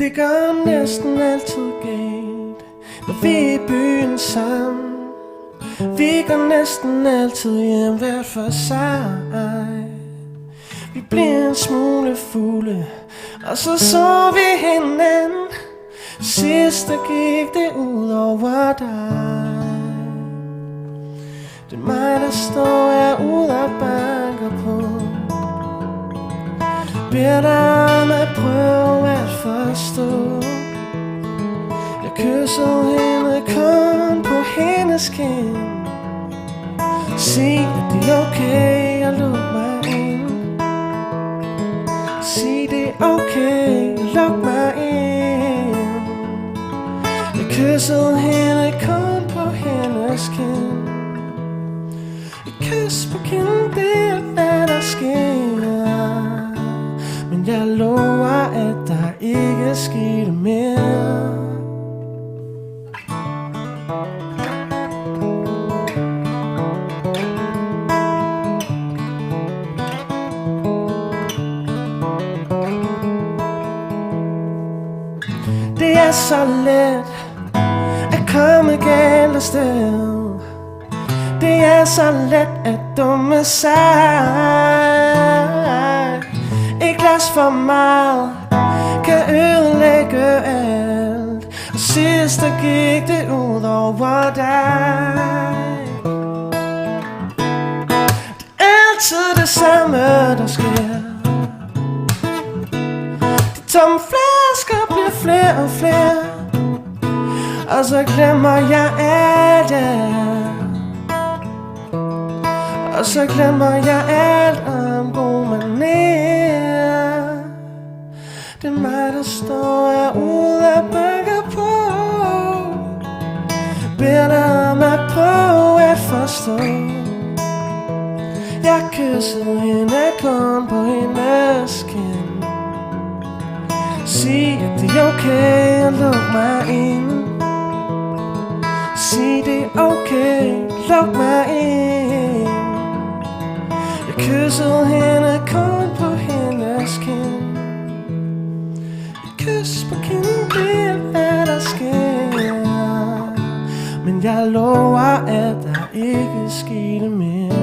Det går næsten altid galt, når vi er i byen sammen. Vi går næsten altid hjem hver for sig. Vi bliver en smule fulde, og så vi hinanden. Sidst der gik det ud over dig. Det er mig, der står herude og banker på. Beder dig om at prøve at forstå. Jeg kyssede hende kun på hendes kind. Sig at det er okay at lukke mig ind. Sig det er okay at lukke mig ind. Jeg kyssede hende kun på hendes kind. Et kys på kinden, det er hvad der sker. Men jeg lover at der ikke sker mere. Det er så let at komme galt afsted. Det er så let at dumme sig. Et glas for meget kan ødelægge alt. Og sidst der gik det ud over dig. Det er altid det samme der sker. De tomme flasker bliver flere og flere. Og så glemmer jeg alt, og så glemmer jeg alt om god manér. Det er mig, der står herude og banker på. Beder dig om at prøve at forstå. Jeg kyssede hende kun på hendes kind. Sig at det er okay at lukke mig ind. Sig det er okay, luk mig ind. Jeg kyssede hende kun på hendes kind. Et kys på kinden, det er hvad der sker. Men jeg lover at der ikke skete mere.